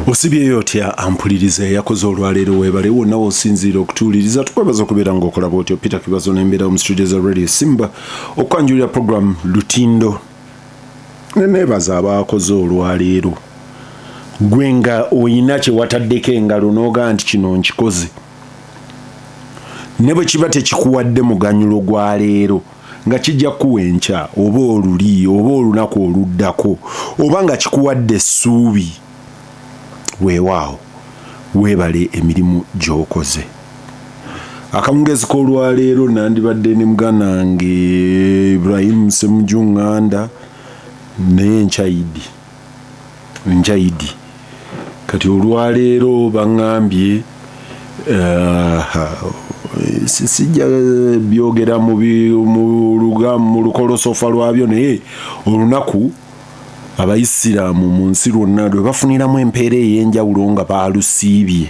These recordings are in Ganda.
Osibyeyo otya ampuliriza yakoze olwaleero weebale wonna osinziira okutuuliriza tukwebaza okubeera ng'okola bw'otyo Peter Kibazo n'embeera mu studio za Radio Simba okwanjulira program Lutindo neneebaza abaakoze olwaleero gwe nga oyina kye wataddeko engalo n'ogaa nti kino nkikoze ne bwe kiba tekikuwadde muganyulo gwa leero nga kijja kuwa enkya oba oluli oba olunaku oluddako oba nga kikuwadde essuubi weewaawo weebale emirimu gy'okoze. Akawungezi k'olwaleero nandibadde ne muganda wange Ibrahim Ssemujunganda naye nkyayidi kati olwaleero baŋŋambye sijja byogera mu lukolosofa lwabyo naye olunaku abayisiraamu mu nsi lwonna lwe bafuniramu empeera ey'enjawulo nga baalusiibye.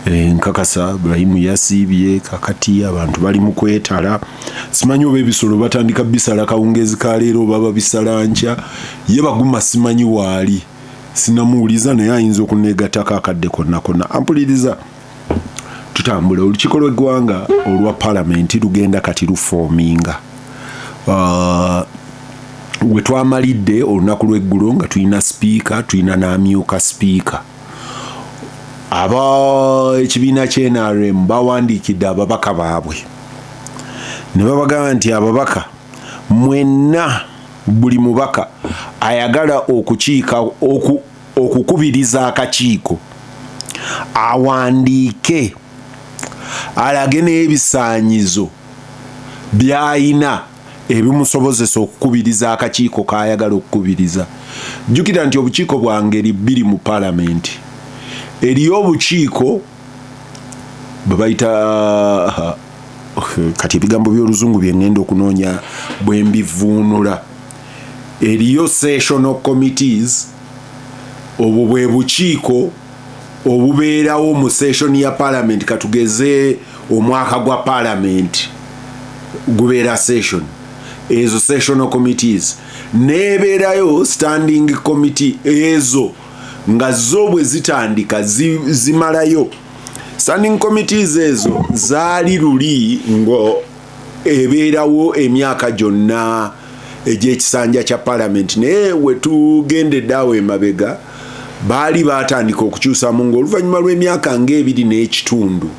Nkakasa Ibrahimu yasiibye kakati abantu bali mu kwetala simanyi oba ebisolo batandika bisala kawungezi ka leero oba babisala nkya ye baguma simanyi waali sinamuwuliza naye ayinza okuneegattako akadde konna ampuliriza tutambula. Olukiiko lw'eggwanga olwa palamenti lugenda kati lufoominga we twamalidde olunaku lw'eggulo nga tulina sipiika tulina n'amyuka sipiika ekibiina kye NRM bawandiikidde ababaka baabwe ne babagamba nti ababaka mwenna buli mubaka ayagala okukubiriza akakiiko awandiike alage n'ebisaanyizo by'ayina ebimusobozesa okukubiriza akakiiko k'ayagala okukubiriza. Jjukira nti obukiiko bwa ngeri bbiri mu palamenti. Eriyo obukiiko bwe bayita kati ebigambo by'oluzungu bye ngenda okunoonya bwe mbivuunula. Eriyo sessional committees, obwo bwe bukiiko obubeerawo mu session ya palamenti katugeze omwaka gwa palamenti gubeera session. Ezo sessional committees nebeerayo standing committee ezo nga zo bwe zitandika zimalayo. Standing committees ezo zaali luli ngo ebeerawo emyaka gyonna egy'ekisanja kya palamenti naye we tugendedde awo emabega baali baatandika okukyusamu ng'oluvannyuma lw'emyaka ng'ebiri n'ekitundu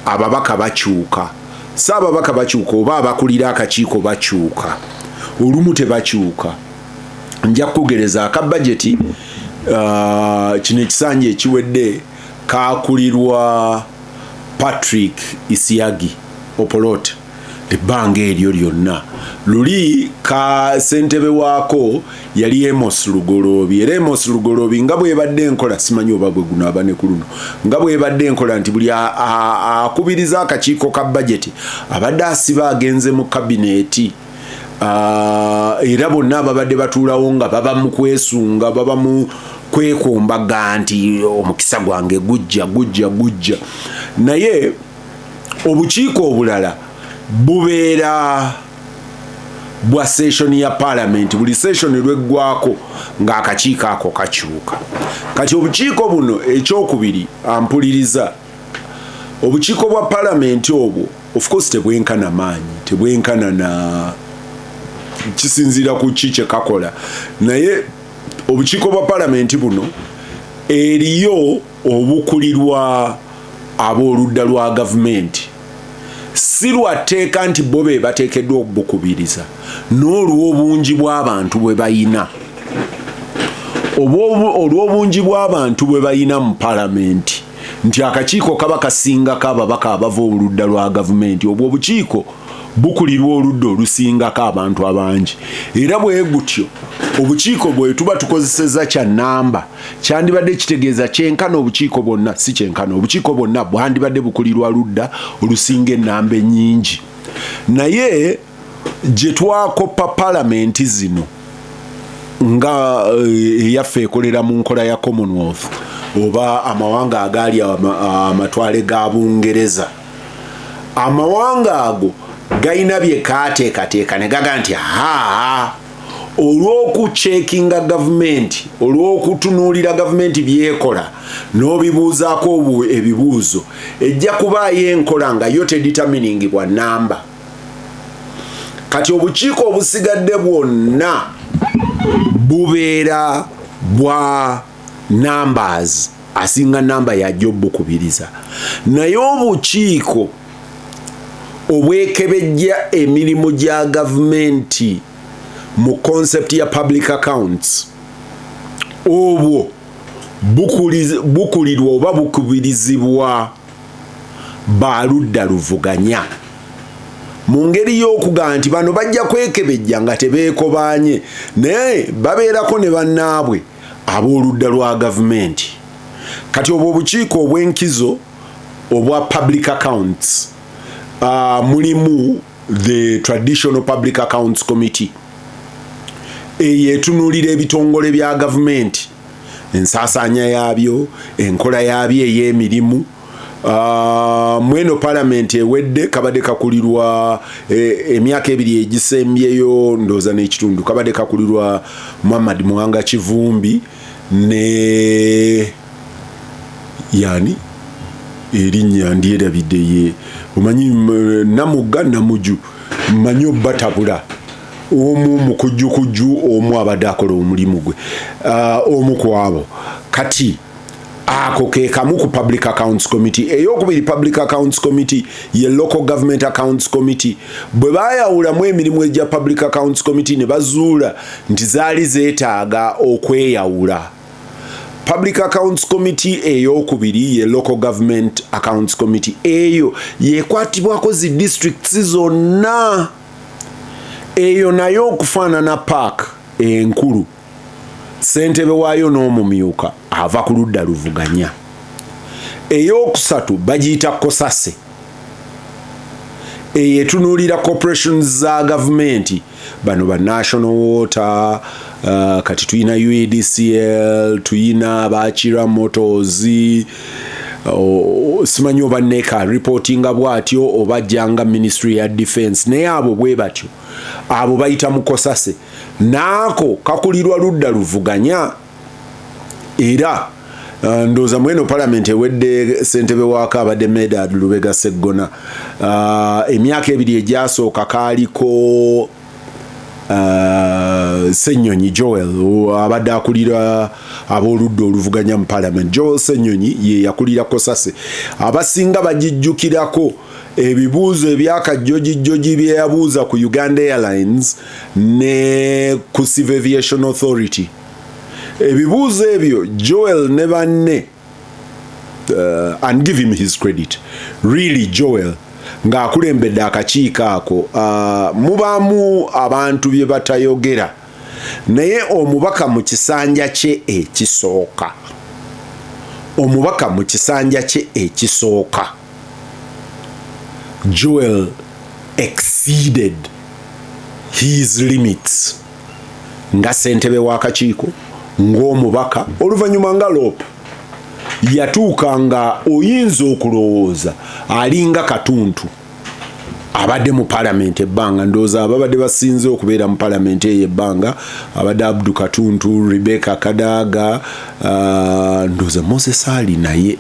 ababaka bakyuka. Saababaka bakyuka oba abakulira akakiiko bakyuka olumu tebakyuka. Nja kugereza aka budgeti kino ekisanja ekiwedde kakulirwa Patrick Isiagi Opolot ebbanga eryo lyonna luli ka ssentebe waako yali Amos Lugoloobi era Amos Lugoloobi nga bwebadde enkola simanyi oba bwe guno abane ku luno nga bwebadde enkola nti buli akubiriza akakiiko ka budgeti abadde asiba agenze mu kabineeti era bonna ababadde batuulawo nga baba mu kwesunga baba mu kwekombaga nti omukisa gwange gujja naye obukiiko obulala bubeera bwa session ya palamenti buli session lweggwako ng'akakiiko ako kakyuka. Kati obukiiko buno ekyokubiri ampuliriza obukiiko bwa palamenti obwo of course tebwenkana maanyi tebwenkana na kisinziira ku kye kakola naye obukiiko bwa palamenti buno eriyo obukulirwa ab'oludda lwa gavumenti si lwateeka nti bo be bateekeddwa okubukubiriza n'olw'obungi bw'abantu bwe bayina olw'obungi bw'abantu bwe bayina mu palamenti nti akakiiko kaba kasingako ababaka abava oludda lwa gavumenti obwo obukiiko bukulirwa oludda olusingako abantu abangi era bwe gutyo obukiiko bwe tuba tukozeseza kya namba kyandibadde kitegeeza kyenkana obukiiko bwonna si kyenkana obukiiko bwonna bwandibadde bukulirwa ludda olusinga ennamba ennyingi naye gye twakoppa palamenti zino nga eyaffe ekolera mu nkola ya Commonwealth oba amawanga agaali amatwale ga Bungereza amawanga ago gayina bye kaateekateeka ne gaga nti olw'okucheckinga gavumenti, olw'okutunuulira gavumenti byekola n'obibuuzaako ebibuuzo, ejja kubaayo enkola nga yo tedeterminingibwa namba. Kati obukiiko obusigadde bwonna bubeera bwa numbers, asinga namba yajja obukubiriza. Naye obukiiko obwekebejja emirimu gya gavumenti mu concept ya public accounts, obwo bukulirwa oba bukubirizibwa baludda luvuganya, mu ngeri y'okuga nti bano bajja kwekebejja nga tebeekobanye, naye babeerako ne bannaabwe ab'oludda lwa gavumenti. Kati obwo obukiiko obw'enkizo obwa public accounts, mulimu the Traditional Public Accounts Committee eyetunuulira ebitongole bya gavumenti, ensaasaanya yaabyo, enkola yaabyo ey'emirimu. Mweno parliament ewedde kabadde kakulirwa emyaka ebiri egisembyeyo ndooza n'ekitundu, kabadde kakulirwa Muhammad Muhanga Kivumbi ne yani erinnya ndyerabidde ye omanyi Namugga Namuju manyi batabula omu mukujjukujju omu abadde akola omulimu gwe, omu ku abo. Kati ako ke kamu ku Public Accounts Committee. Eyokubiri Public Accounts Committee ye Local Government Accounts Committee. Bwe baayawulamu emirimu egya Public Accounts Committee ne bazuula nti zaali zeetaaga okweyawula. Public Accounts Committee eyokubiri ye Local Government Accounts Committee. Eyo yekwatibwako zi districts zonna. Eyo nayo okufaanana park enkulu, ssentebe waayo n'omumyuka ava ku ludda luvuganya. Ey'okusatu bagiyita Kosase, eyetunuulira corporations za gavumenti, bano ba National Water, kati tuyina UADCL, tuyina Bachira Motors, simanyi oba NECA reportinga bwatyo oba janga Ministry ya Defense, naye abo bwe batyo, abo bayita mu Kosase. Naako kakulirwa ludda luvuganya, era ndooza mweno parliament ewedde ssentebe waako abadde Medad Lubega Sseggona. Emyaka ebiri egyasooka kaaliko Ssenyonyi Joel abadde akulira ab'oludda oluvuganya mu parliament. Joel Ssenyonyi ye yakulira Kosase. Abasinga bagijjukirako ebibuuzo ebyakajjojijjoji bye yabuuza ku Uganda Airlines ne ku Civil Aviation Authority. Ebibuuzo ebyo Joel ne banne, and give him his credit, really Joel ng'akulembedde akakiiko ako, mubaamu abantu bye batayogera, naye omubaka mu kisanja kye ekisooka, omubaka mu kisanja kye ekisooka, Joel exceeded his limits nga ssentebe w'akakiiko, ng'omubaka. Oluvannyuma nga Lope yatuuka nga oyinza okulowooza alinga Katuntu abadde mu parliament ebbanga, ndooza ababadde basinze okubeera mu parliament eyo ebbanga abadde Abdu Katuntu, Rebecca Kadaga, ndooza Moses Ali naye,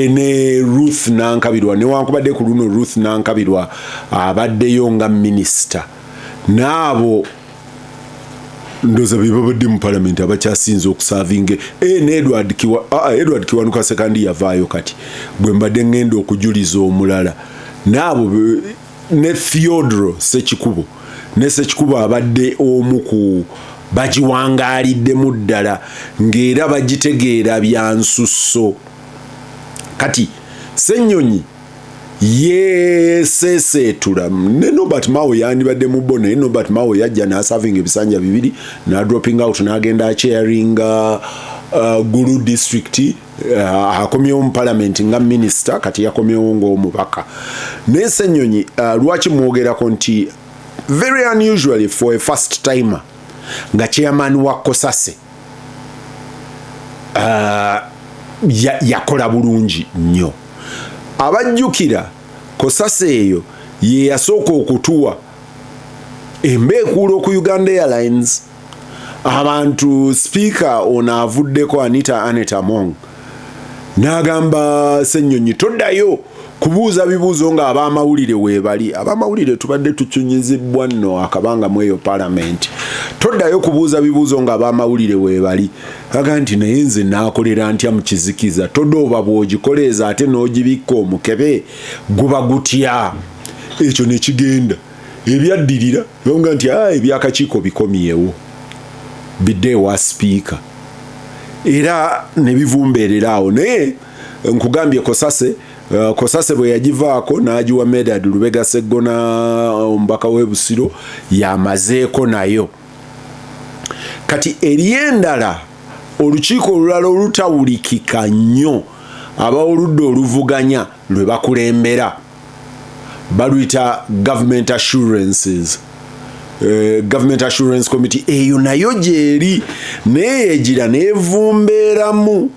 ne Ruth Nankabirwa, newankubadde ku luno Ruth Nankabirwa abaddeyo nga minisita. N'abo ndoza bibabadde mu parliament abakyasinze okusavinge ne Edward Kiwanuka sekandi yavaayo kati bwe mbadde ngenda okujuliza omulala. N'abo ne Theodoro Sekikubo, ne Sekikubo abadde omu ku bagiwangaliddemu ddala ng'era bagitegeera bya nsusso. Kati Ssenyonyi yesesetula ne Norbert Mao yandibadde mu bo, naye Norbert Mao yajja n'asavinga ebisanja bibiri na dropping out n'agenda chairing Gulu district, akomyewo mu parliament nga minister, kati yakomyewo ng'omubaka. Naye Ssenyonyi lwaki mwogerako nti very unusually for a first timer nga chairman wa Kosase yakola bulungi nnyo. Abajjukira Kosase eyo ye yasooka okutuwa embeekuulo ku Uganda Airlines abantu speaker ono avuddeko Anita Among n'agamba Ssenyonyi toddayo kubuuza bibuuzo nga ab'amawulire weebali. Ab'amawulire tubadde tukyunyizibwa nno akabanga mu eyo parliament. Toddayo kubuuza bibuuzo nga ab'amawulire weebali. Aga nti naye nze naakolera ntya mu kizikiza todooba bw'ogikoleeza ate n'ogibikka omukebe guba gutya. Ekyo ne kigenda ebyaddirira nga nti ebyakakiiko bikomyewo bidde ewa speaker era ne bivumbeerera awo. Naye nkugambye Kosase bwe yagivaako n'agiwa Medad Lubega Sseggona omubaka w'e Busiro yamazeeko nayo. Kati ery'endala olukiiko olulala olutawulikika nnyo ab'oludda oluvuganya lwe bakulembera baluyita Government Assurances. Government Assurance Committee eyo nayo gyeri neyegira nevumbeeramu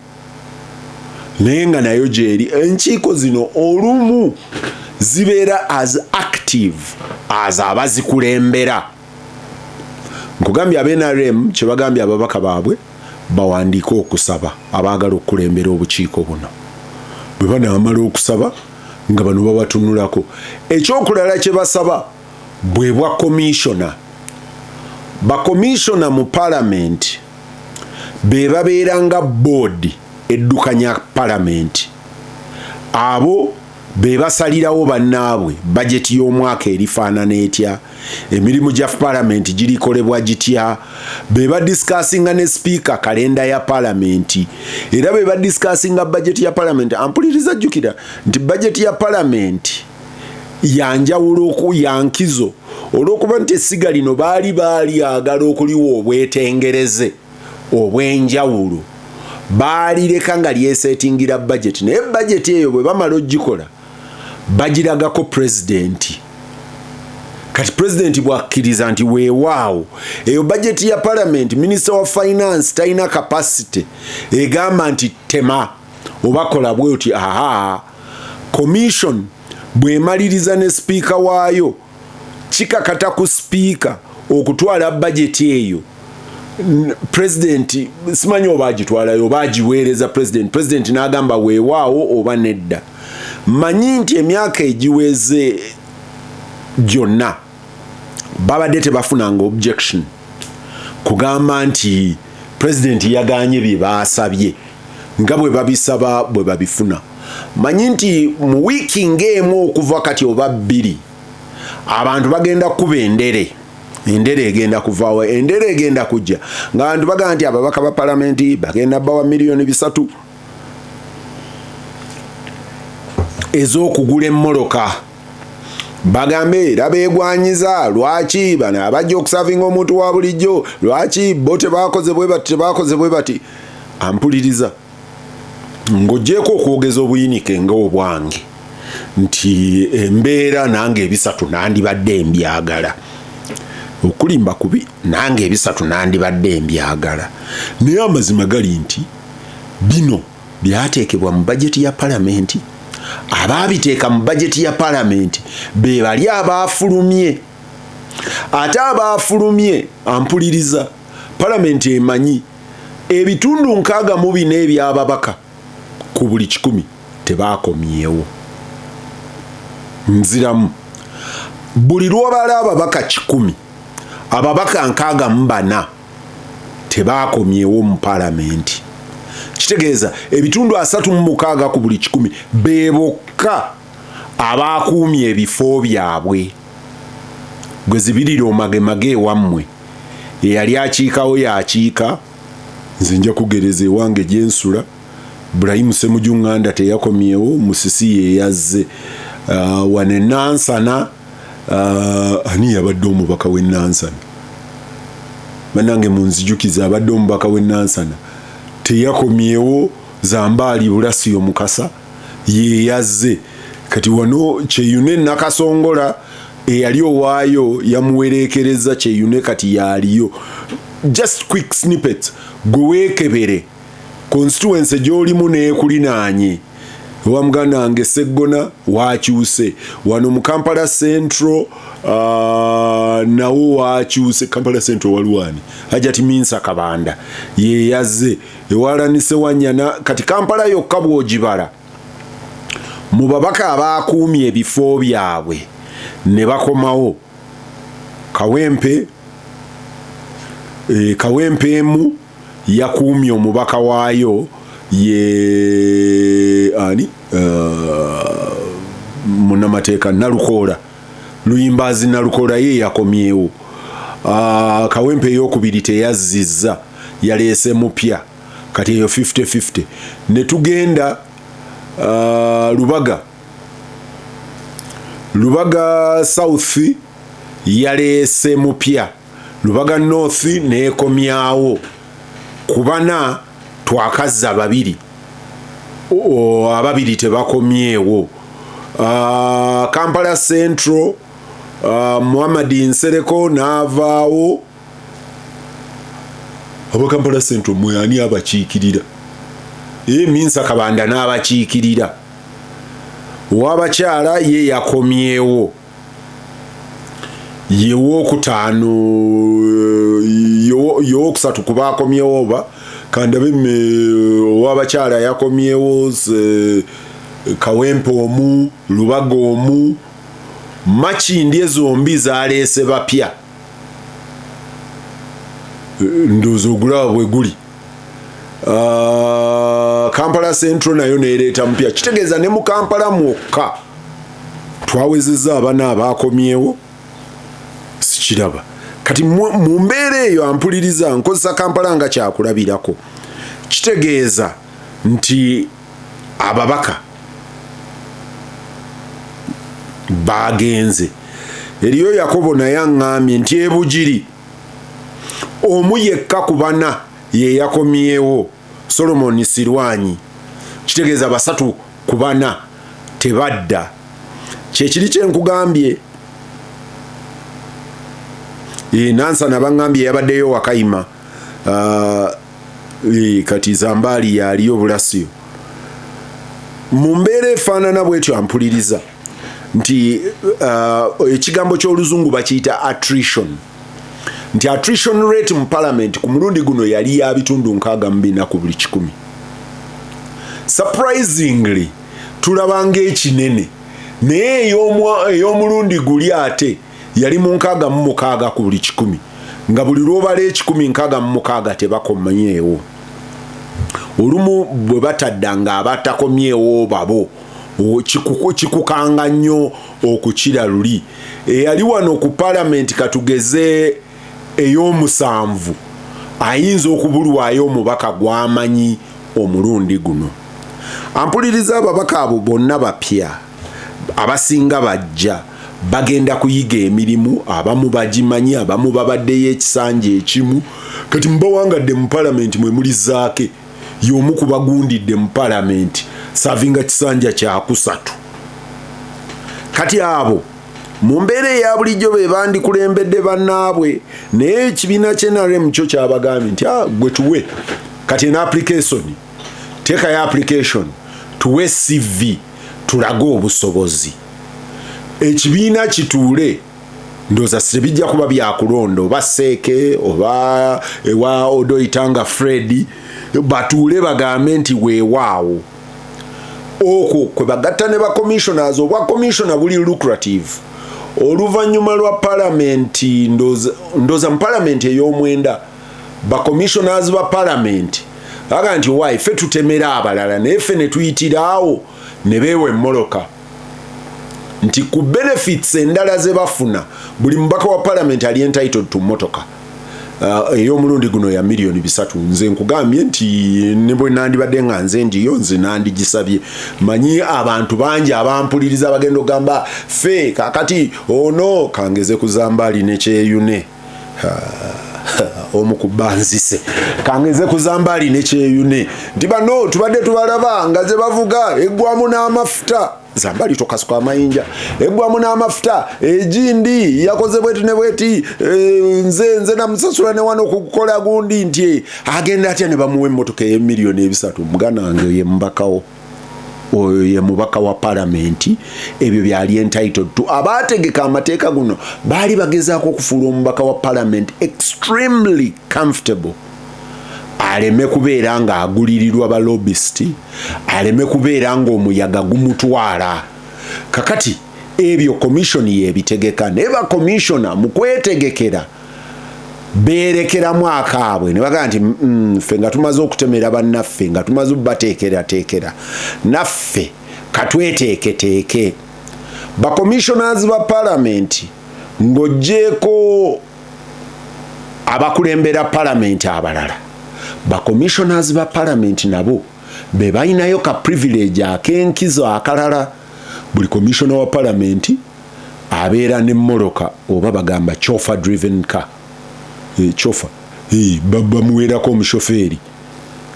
naye nga nayo gyeri. Enkiiko zino olumu zibeera as active as abazikulembera. Nkugambye ab'NRM kye bagambye ababaka baabwe bawandiika okusaba abaagala okukulembera obukiiko buno. Bwe banaamala okusaba nga bano babatunulako. Ekyokulala kye basaba bwe bwa commissioner. Bakomishona mu parliament be babeera nga board eddukanya parliament. Abo be basalirawo bannaabwe budget y'omwaka erifaanana etya, emirimu gya parliament girikolebwa gitya, be badiscussinga ne speaker kalenda ya parliament, era be badiscussinga budget ya parliament. Ampuliriza jjukira nti budget ya parliament yanjawulo ku yankizo olw'okuba nti essiga lino baali agala okuliwa obwetengereze obw'enjawulo baalireka nga lyesetingira budget. Naye budget eyo bwe bamala ogikola bagiragako president. Kati president bwakkiriza nti weewaawo eyo budget ya parliament minister wa finance talina capacity egamba nti tema obakola bwe oti commission bwemaliriza ne speaker waayo kikakata ku speaker okutwala budget eyo. President simanyi oba agitwalayo oba agiweereza president n'agamba weewaawo oba nedda. Manyi nti emyaka egiweze gyonna babadde tebafunanga objection kugamba nti president yaganye bye baasabye nga bwe babisaba bwe babifuna. Manyi nti mu wiiki ng'emu okuva kati oba bbiri abantu bagenda kuba endere egenda kuvaawo, endere egenda kujja ng'abantu bagamba nti ababaka ba palamenti bagenda bawa miliyoni 3 ez'okugula emmoloka. Bagambe era beegwanyiza lwaki bano abajja okusavinga omuntu wa bulijjo, lwaki bo tebakoze bwe bati. Ampuliriza ng'oggyeko okwogeza obuyinike ng'obwange nti embeera nange 3 nandibadde mbyagala, okulimba kubi nange 3 nandibadde mbyagala. Naye amazima gali nti bino byateekebwa mu bajeti ya palamenti. Abaabiteeka mu bajeti ya palamenti be bali abaafulumye. Ate abaafulumye ampuliriza palamenti emanyi ebitundu 64 eby'ababaka ku buli 100 tebaakomyewo. Nziramu buli lw'obala ababaka 100 ababaka 64 tebaakomyewo mu palamenti. Kitegeeza ebitundu 36 ku buli 100 beebokka abaakuumye ebifo byabwe. Gwe zibirira omage wammwe eyali akiikawo yakiika. Nze nja kugereza ewange gyensula. Ibrahim Ssemujunganda teyakomyewo, Musisi ye yazze. Wane Nansana ani yabadde omubaka w'e Nansana? Bannange munzijukiza abadde omubaka w'e Nansana teyakomyewo. Zambaali Bulasiyo Mukasa ye yazze. Kati wano Kyeyune Nakasongola eyali owaayo yamuwerekereza Kyeyune kati yaliyo. Just quick snippets gwe weekebere constituency gy'olimu neekulinaanye wa muganda wange Seggona wakyuse wano mu Kampala Central nawo wakyuse Kampala Central walwani Hajati Minsa Kabanda ye yazze ewalanise Wanyana kati Kampala yokka bw'ogibala mu babaka abakuumye ebifo byabwe ne bakomawo Kawempemu yakuumye omubaka waayo ye ani munamateeka Nalukola Luyimbazi Nalukola ye yakomyewo Kawempe eyokubiri teyazzizza yaleese mupya kati eyo 50-50 ne tugenda Lubaga South yaleese mupya Lubaga North neekomyawo kubana twakazza babiri ababiri tebakomyewo Kampala Central Muhammad Nsereko n'avaawo abo Kampala Central mwani abakiikirira Minsa Kabanda n'abakiikirira wabakyala ye yakomyewo yewokutaano yowokusatu kubakomyewo oba kandabe owabakyala yakomyewo Kawempe omu Lubaga omu Makindi ezombi zaleese bapya ndozo ogulaba bwe guli Kampala Central nayo neereeta mpya kitegeeza ne mu Kampala mwokka twawezezza abana abakomyewo sikiraba kati mu mbeera eyo ampuliriza nkozesa Kampala nga kyakulabirako kitegeeza nti ababaka bagenze eriyo Yakobo naye aŋŋambye nti ebugiri omu yekka ku bana ye yakomyewo Solomon Sirwanyi kitegeeza basatu ku bana tebadda kyekiri kyenkugambye Nansana baŋŋambye yabaddeyo Wakayima kati Zambali yaliyo Bulasio mu mbeera efaanana bwetyo ampuliriza nti ekigambo ky'oluzungu bakiyita attrition nti attrition rate mu parliament ku mulundi guno yali ya bitundu 64 ku buli 100 surprisingly tulabanga ekinene naye ey'omulundi guli ate yali mu 66 ku buli 100 nga buli lwobala 166 tebakomanyeewo olumu bwe bataddanga abatakomyeewo babo kikukanga nnyo okukira luli eyali wano ku parliament katugeze ey'omusanvu ayinza okubulwayo omubaka gwamanyi omulundi guno ampuliriza ababaka abo bonna bapya abasinga bajja bagenda kuyiga emirimu abamu bagimanyi abamu babaddeyo ekisanja ekimu kati mubawangadde mu parliament mwe muli zaake y'omu kubagundidde mu parliament savinga kisanja kyakusatu kati abo mu mbeera eya bulijjo be bandikulembedde bannaabwe naye ekibiina ky'NRM kyo kyabagambye nti gwe tuwe kati en application teekayo application tuwe CV tulage obusobozi ekibiina kituule ndoza sebijja kuba byakulonda oba Seeke oba ewa Odoitanga Fred batuule bagambe nti weewaawo okwo kwe bagatta ne ba commissioners obwa commissioner buli lucrative oluvannyuma lwa parliament ndoza mu parliament ey'omwenda ba commissioners ba parliament aga nti why ffe tutemera abalala naye ffe ne tuyitiraawo ne beewa emmoloka nti ku benefits endala ze bafuna buli mubaka wa parliament ali entitled to motoka ey'omulundi guno ya $3 nze nkugambye nti ne bwe nandibadde nga nze ndiyo nze nandigisabye manyi abantu bangi abampuliriza bagenda ogamba ffe kakati ono kangeze kuzambali nekyeyune omukubanzise kangeze kuzambali nekyeyune nti bano tubadde tubalaba nga ze bavuga eggwamu n'amafuta Zambali tokasuka amayinja eggwamu n'amafuta egindi yakoze bweti ne bweti nze namusasula ne wano okukola gundi nti agenda atya ne bamuwa emmotoka $1 million mugana wange ye mbakawo oyo ye mubaka wa parliament ebyo byali entitled to. Abategeka amateeka guno baali bagezaako okufuula omubaka wa parliament extremely comfortable, aleme kubeera nga agulirirwa ba lobbyist, aleme kubeera nga omuyaga gumutwala. Kakati ebyo commission yebitegeka, ne ba commissioner mu kwetegekera berekeramu akaabwe ne baga nti ffe nga tumaze okutemera bannaffe, nga tumaze bateekera naffe katweteeketeeke. Ba commissioners ba parliament ng'ogjeeko abakulembera parliament abalala, ba commissioners ba parliament nabo be balinayo ka privilege ak'enkizo akalala. Buli commissioner wa parliament abeera ne mmoloka oba bagamba chauffeur driven car. Chauffeur baba muwerako omushoferi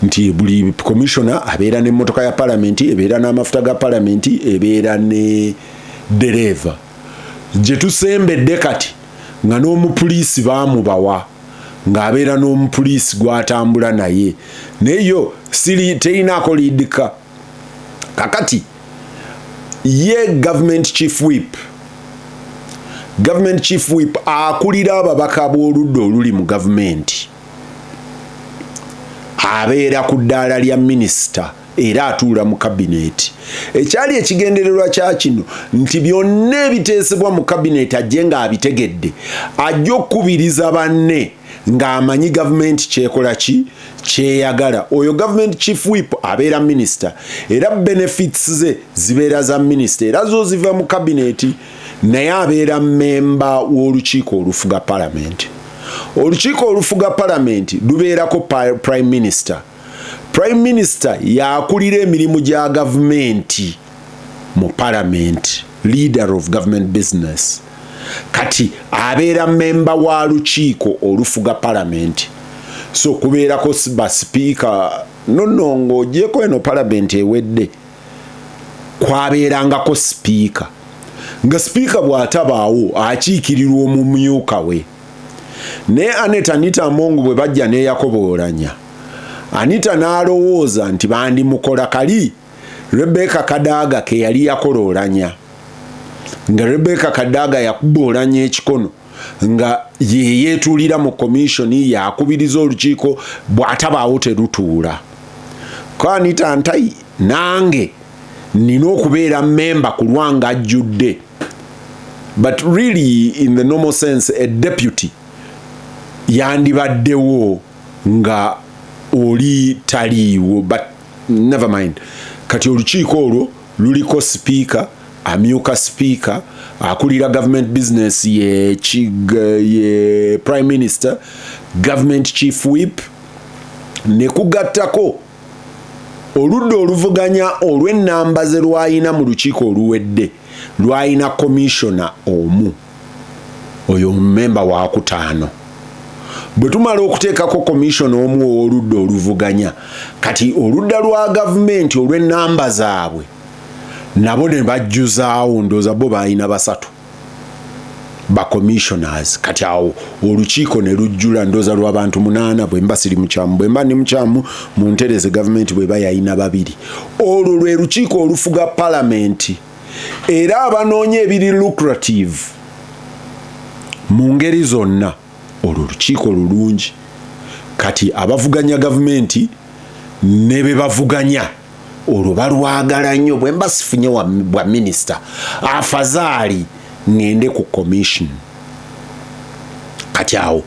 nti buli commissioner abeera ne motoka ya parliament, ebeera n'amafuta ga parliament, ebeera ne dereva. Gye tusembedde kati nga n'omupoliisi baamubawa, ng'abeera n'omupoliisi gw'atambula naye, neyo terinaako liidika. Kakati ye government chief whip akulira ababaka b'oludda oluli mu gavumenti, abeera ku ddaala lya minisita era atuula mu kabineeti. Ekyali ekigendererwa kya kino nti byonna ebiteesebwa mu kabineeti ajje ng'abitegedde, ajja okukubiriza banne ng'amanyi gavumenti kyekola ki kyeyagala. Oyo government chief whip abeera minisita era benefits ze zibeera za minisita era zo ziva mu kabineeti, naye abeera memba w'olukiiko olufuga parliament. Olukiiko olufuga parliament lubeerako prime minister. Prime minister yakulira emirimu gya gavumenti mu parliament, leader of government business. Kati abeera memba wa lukiiko olufuga parliament. So kubeerako ba speaker nonongo ogyeko eno parliament ewedde kwabeerangako speaker, nga speaker bw'atabaawo akiikirirwa omumyuka we. Ne Anita Among bwe bajja ne Yakobo Oulanya, Anita n'alowooza nti bandimukola kali Rebecca Kadaga ke yali yakola Oulanya, nga Rebecca Kadaga yakuba Oulanya ekikono nga yeyetuulira mu komishoni yakubiriza olukiiko bw'atabaawo terutuula. Ko Anita ntai nange nina okubeera memba ku lwanga ajjudde. But really in the normal sense a deputy yandibaddewo nga oli taliiwo, but never mind. Kati olukiiko olwo luliko speaker, amyuka speaker, akulira government business ye prime minister, government chief whip, ne kugattako oludda oluvuganya olw'ennamba ze lwayina mu lukiiko oluwedde, lwayina commissioner omu, oyo memba wa kutaano. Bwe tumala okuteekako commissioner omu ow'oludda oluvuganya, kati oludda lwa gavumenti olw'ennamba zaabwe nabo ne bajjuzaawo, ndooza bo balina basatu ba commissioners. Kati awo olukiiko ne lujjula ndooza lw'abantu 8, bwe mba siri mukyamu, bwe mba ndi mukyamu mu ntereze gavumenti bwe bayina 2. Olwo lwe lukiiko olufuga parliament era abanoonya ebiri lucrative mu ngeri zonna. Olwo lukiiko lulungi. Kati abavuganya gavumenti ne be bavuganya olwo balwagala nnyo. Bwe mba sifunye bwa minisita afazaali ngende ku commission. Kati awo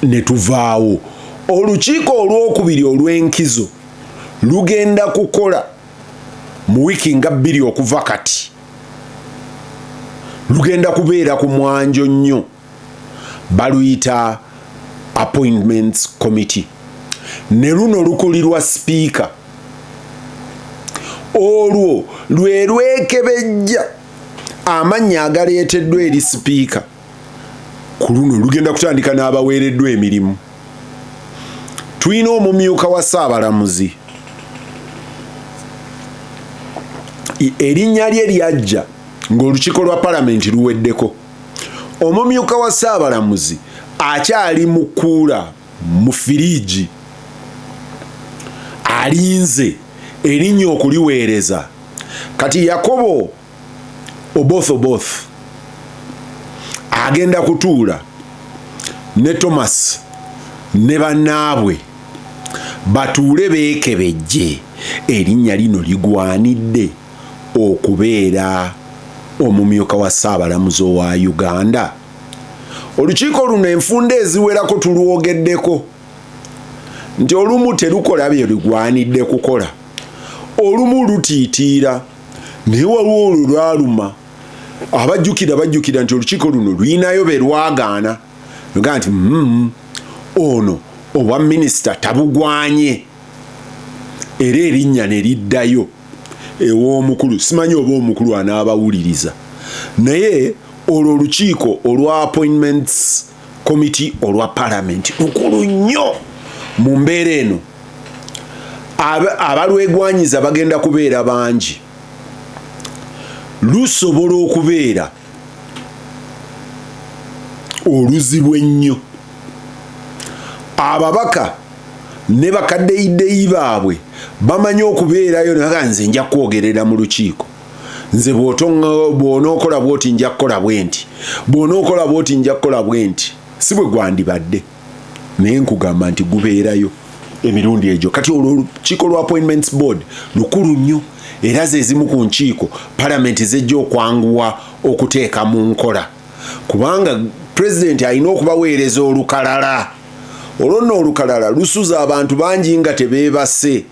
ne tuvaawo. Olukiiko olwokubiri olw'enkizo lugenda kukola mu wiiki nga 2 okuva kati. Lugenda kubeera ku mwanjo nnyo, baluyita appointments committee. Ne luno lukulirwa speaker. Olwo lwe lwekebejja amannya agaleeteddwa eri speaker. Ku luno lugenda kutandika n'abaweereddwa emirimu. Tulina omumyuka wa Ssaabalamuzi, erinnya lye lyajja ng'olukiiko lwa palamenti luweddeko. Omumyuka wa Ssaabalamuzi akyali mukuula mu firiigi, alinze erinnya okuliweereza. Kati Yakobo Oboth agenda kutuula ne Thomas ne bannaabwe batuule beekebejje erinnya lino ligwanidde okubeera omumyuka wa Ssaabalamuzi wa Uganda. Olukiiko luno enfunda eziwerako tulwogeddeko nti olumu terukola bye ligwanidde kukola, olumu lutiitiira, naye waliwo olwo lwaluma bajjukira nti olukiiko luno luyinayo be lwagaana luga nti ono obwa minisita tabugwanye, era erinnya ne liddayo ew'omukulu. Simanyi oba omukulu anaabawuliriza, naye olwo olukiiko olwa appointments committee olwa parliament lukulu nnyo mu mbeera eno. Abalwegwanyiza bagenda kubeera bangi, lusobola okubeera oluzibu ennyo. Ababaka ne bakaddeyideyi baabwe bamanyi okubeerayo naga nze nja kwogerera mu lukiiko, nze bw'onookola bwoti nja kukola bwe nti, bw'onookola bwoti nja kukola bwe nti. Si bwe gwandibadde, naye nkugamba nti gubeerayo emirundi egyo. Kati olwo olukiiko lwa appointments board lukulu nnyo, era ze zimu ku nkiiko palamenti zejja okwanguwa okuteeka mu nkola, kubanga pulezidenti alina okubaweereza olukalala. Olwo nno olukalala lusuza abantu bangi nga tebeebase.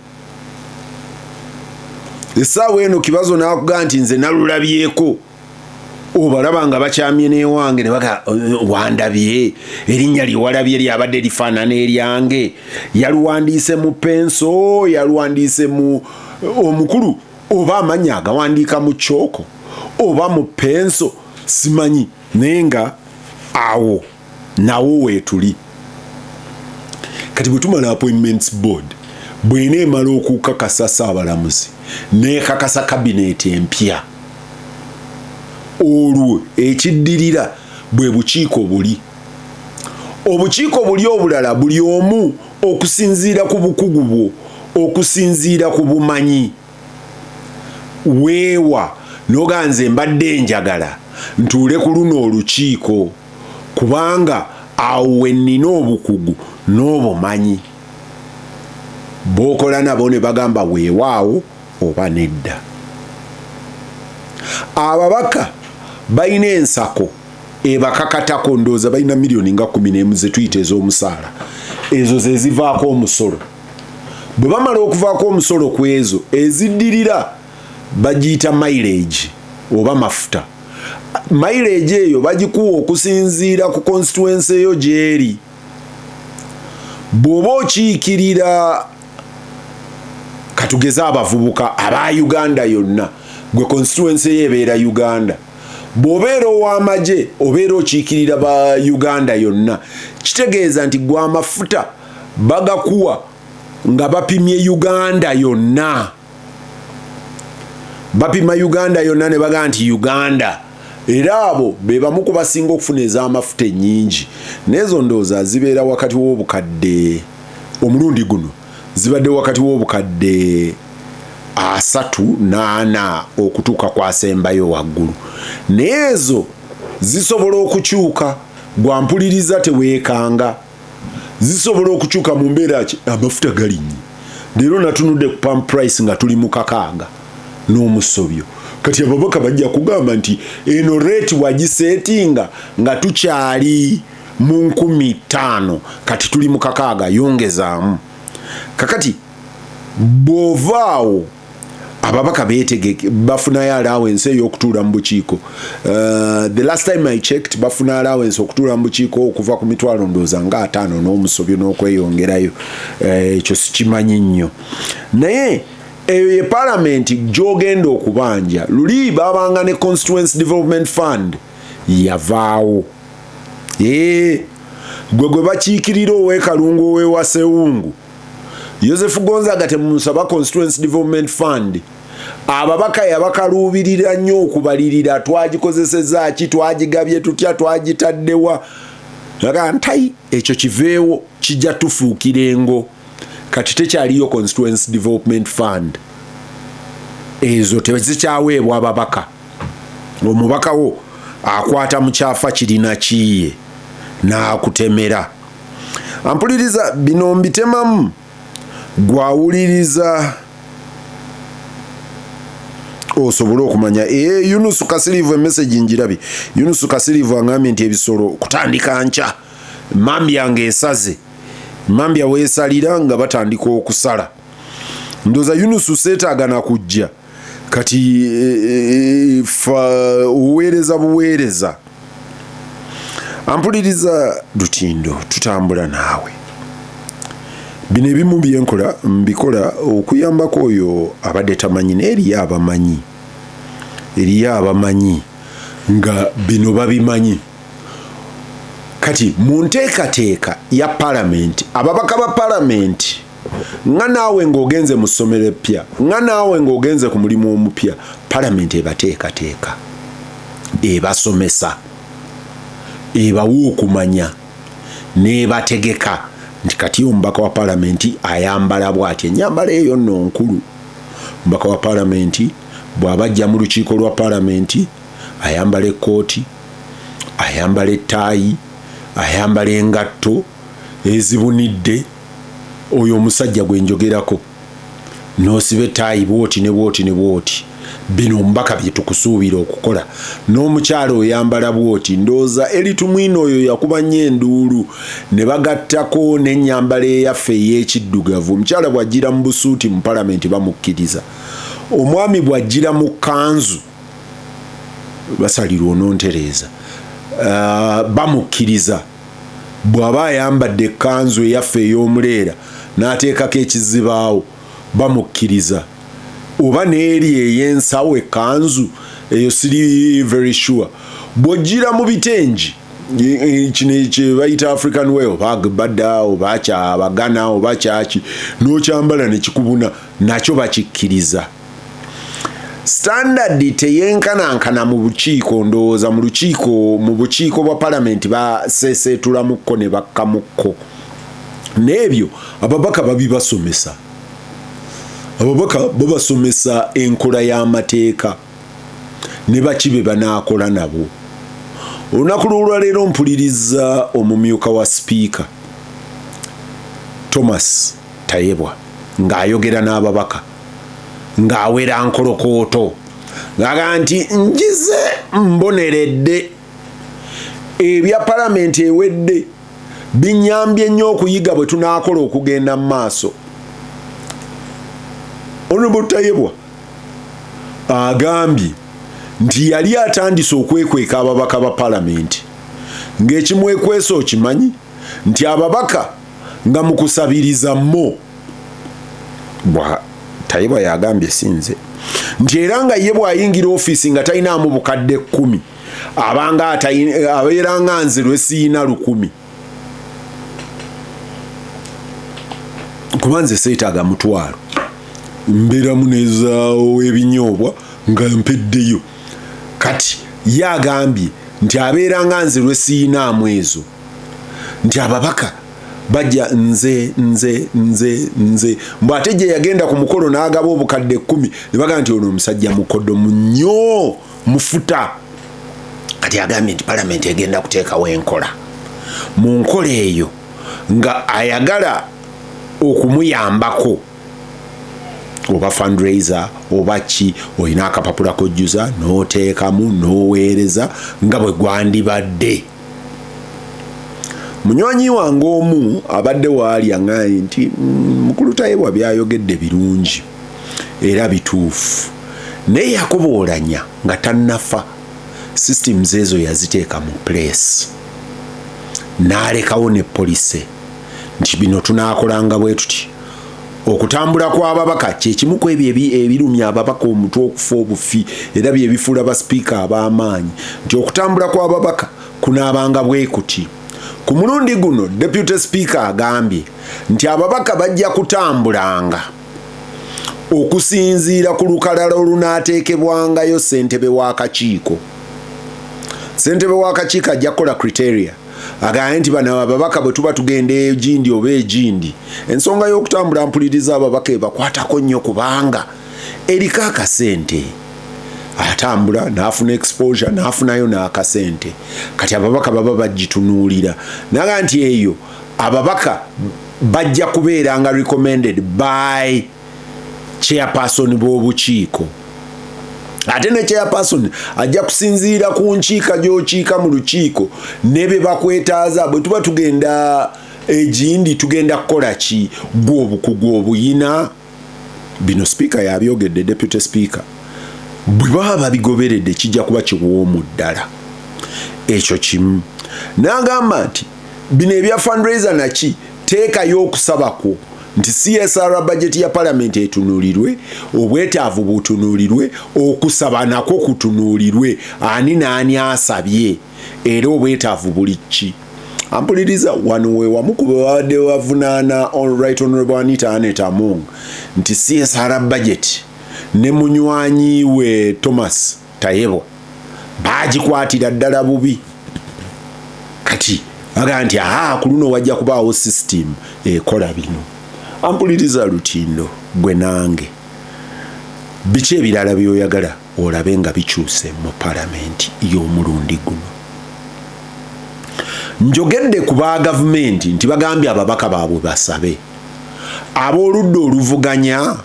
Essaawa eno Kibazo n'akugaa nti nze nalulabyeko, obalaba nga bakyamye n'ewange ne baga wandabye, erinnya lye walabye lyabadde lifaanana eryange, yaluwandiise mu penso, yaluwandiise mu omukulu, oba amannya agawandiika mu kyoko oba mu penso simanyi, naye nga awo nawo weetuli. Kati bwe tumala appointments board bw'eneemala okukakasa Ssaabalamuzi n'ekakasa kabineeti empya, olwo ekiddirira bwe bukiiko buli. Obukiiko buli obulala buli omu okusinziira ku bukugu bwo, okusinziira ku bumanyi. Weewa noga nze mbadde njagala ntuule ku luno olukiiko kubanga awo wennina obukugu n'obumanyi. Bookola nabo ne bagamba weewaawo oba nedda. Ababaka balina ensako ebakakatako, ndowooza balina miliyoni nga 11 ze tuyita ez'omusaala, ezo ze zivaako omusolo. Bwe bamala okuvaako omusolo ku ezo, eziddirira bagiyita mileage oba mafuta. Mileage eyo bagikuwa okusinziira ku constituency eyo gyeri. Bw'oba okiikirira katugeza abavubuka aba Uganda yonna, gwe constituency ebeera Uganda, bw'obeera ow'amagye obeera okiikirira ba Uganda yonna, kitegeeza nti gwe amafuta bagakuwa nga bapimye Uganda yonna. Bapima Uganda yonna ne baga nti Uganda, era abo be bamu ku basinga okufuna ez'amafuta ennyingi. N'ezo ndowooza zibeera wakati w'obukadde, omulundi guno zibadde wakati w'obukadde 34 okutuuka ku asembayo waggulu. N'ezo zisobola okukyuka, gwampuliriza teweekanga, zisobola okukyuka mu mbeera ki amafuta galinnye. Leero natunudde ku pump price nga tuli mu 6 n'omusobyo. Kati ababaka bajja kugamba nti eno rate wagisetinga nga tukyali mu 15,000, kati tuli mu 6, yongezaamu. Kakati bovaawo ababaka beetegeke bafunayo allowance ey'okutuula mu bukiiko. The last time I checked bafuna allowance okutuula mu bukiiko okuva ku mitwalo ndowooza nga 5 n'omusobyo n'okweyongerayo. Ekyo sikimanyi nnyo, naye eyo ye palamenti gy'ogenda okubanja. Luli babanga ne Constituency Development Fund yavaawo. Gwe bakiikirira ow'ekalungu ow'ewa Sewungu Joseph Gonzaga temusaba Constituency Development Fund. Ababaka yabakaluubirira nnyo okubalirira, twagikozesezza ki, twagigabye tutya, twagitaddewa. Naga ntai ekyo kiveewo kijja tufuukirengo. Kati tekyaliyo Constituency Development Fund ezo tezikyaweebwa ababaka. Omubaka wo akwata mu kyafa kirina kiye n'akutemera. Ampuliriza bino mbitemamu gwawuliriza osobole okumanya. Yunus Kasirivu emessage njirabi. Yunus Kasirivu angambye nti ebisolo kutandika nca Mambya ng'esaze, Mambya weesalira nga batandika okusala. Ndoza Yunus seetaaga na kujja kati uweereza buweereza. Ampuliriza Lutindo, tutambula naawe. Bino ebimu byenkola mbikola okuyambako oyo abadde tamanyi n'eriyo abamanyi. Eriyo abamanyi nga bino babimanyi. Kati mu nteekateeka ya Parliament, ababaka ba Parliament nga naawe ng'ogenze mu ssomero eppya, nga naawe ng'ogenze ku mulimu omupya, Parliament ebateekateeka, ebasomesa, ebawa okumanya, n'ebategeka nti kati omubaka wa Parliament ayambala bw'ati. Ennyambala eyo nno nkulu. Omubaka wa Parliament bw'abajja mu lukiiko lwa Parliament ayambala ekkooti, ayambala ettaayi, ayambala engatto ezibunidde. Oyo omusajja gwe njogerako n'osiba ettaayi bwoti ne bwoti ne bwoti. Bino omubaka bye tukusuubira okukola. N'omukyala oyambala bwoti. Ndooza eritumwino oyo yakuba nnyo enduulu ne bagattako n'ennyambala eyaffe ey'ekiddugavu. Omukyala bw'ajjira mu busuuti mu Parliament bamukkiriza. Omwami bw'ajjira mu kkanzu basalirwa onontereeza, bamukkiriza. Bw'aba ayambadde ekkanzu eyaffe ey'omuleera n'ateekako ekizibaawo bamukkiriza. Oba n'eri ey'ensawo ekkanzu eyo siri very sure. Bw'ojjira mu bitengi kino kye bayita African way oba agbada oba kyabagana oba kyaki n'okyambala ne kikubuna nakyo bakikkiriza. Standard teyenkanankana mu bukiiko. Ndowooza mu bukiiko bwa Parliament baseeseetulamukko ne bakkamukko. N'ebyo ababaka babibasomesa. Ababaka babasomesa enkola y'amateeka ne bakibe banaakola nabo. Olunaku lw'olwaleero mpuliriza omumyuka wa sipiika Thomas Tayebwa ng'ayogera n'ababaka ng'awera nkolokooto ng'aga nti njize mboneredde ebya Parliament ewedde binyambye nnyo okuyiga bwe tunaakola okugenda mu maaso. Honorable Tayebwa agambye nti yali atandise okwekweka ababaka ba Parliament ng'ekimwekwesa okimanyi nti ababaka nga mu kusabiriza mmo. Tayebwa yagambye sinze nti era nga ye bw'ayingira ofiisi nga talinaamu bukadde 10 abanga abeera nga nze lwe siina 100 kuba nze seetaaga mutwalo mbeera munezaawo ebinyoobwa nga mpeddeyo. Kati ye agambye nti abeera nga nze lwe siinaamu ezo nti ababaka bajja nze mbw'ate gye yagenda ku mukolo n'agaba obukadde 10 ne baga nti ono omusajja mukodo munnyo mufuta. Kati agambye nti Parliament egenda kuteekawo enkola mu nkola eyo nga ayagala okumuyambako oba fundraiser oba ki olina akapapula kojjuza n'oteekamu n'oweereza nga bwe gwandibadde. Munywanyi wange omu abadde waali aŋŋaye nti mukulu Tayebwa byayogedde birungi era bituufu naye yakoboolanya nga tannafa systems ezo yaziteeka mu place n'alekawo ne polisi nti bino tunaakolanga bwe tuti. Okutambula kw'ababaka kye kimu ku ebyo ebirumya ababaka omutwe okufa obufi era bye bifuula basipiika ab'amaanyi nti okutambula kw'ababaka kunaabanga bwe kuti. Ku mulundi guno Deputy Speaker agambye nti ababaka bajja kutambulanga okusinziira ku lukalala olunaateekebwangayo ssentebe w'akakiiko. Ssentebe w'akakiiko ajja kukola criteria agambye nti bano ababaka bwe tuba tugenda egindi oba egindi ensonga y'okutambula mpuliriza ababaka ebakwatako nnyo kubanga erika akasente atambula n'afuna exposure n'afunayo n'akasente kati ababaka baba bagitunuulira naga nti eyo ababaka bajja kubeera nga recommended by chairperson b'obukiiko ate ne chairperson ajja kusinziira ku nkiika gy'okiika mu lukiiko ne be bakwetaaza bwe tuba tugenda egindi tugenda kukola ki gw'obukugu obuyina bino speaker yabyogedde deputy speaker bwe baba babigoberedde kijja kuba kiwoomu ddala ekyo kimu n'agamba nti bino ebya fundraiser naki teekayo okusabako nti CSR budget ya parliament etunuulirwe obwetaavu butunuulirwe okusaba nako kutunuulirwe ani naani asabye era obwetaavu buli ki ampuliriza wano we wamu ku babadde bavunaana right honorable Anita Among nti CSR budget ne munywanyi we Thomas Tayebwa bagikwatira ddala bubi kati aga nti ku luno wajja kubaawo system ekola bino ampuliriza Lutindo gwe nange biki ebirala byoyagala olabe nga bikyuse mu parliament y'omulundi guno njogedde ku ba gavumenti nti bagambye ababaka baabwe basabe ab'oludda oluvuganya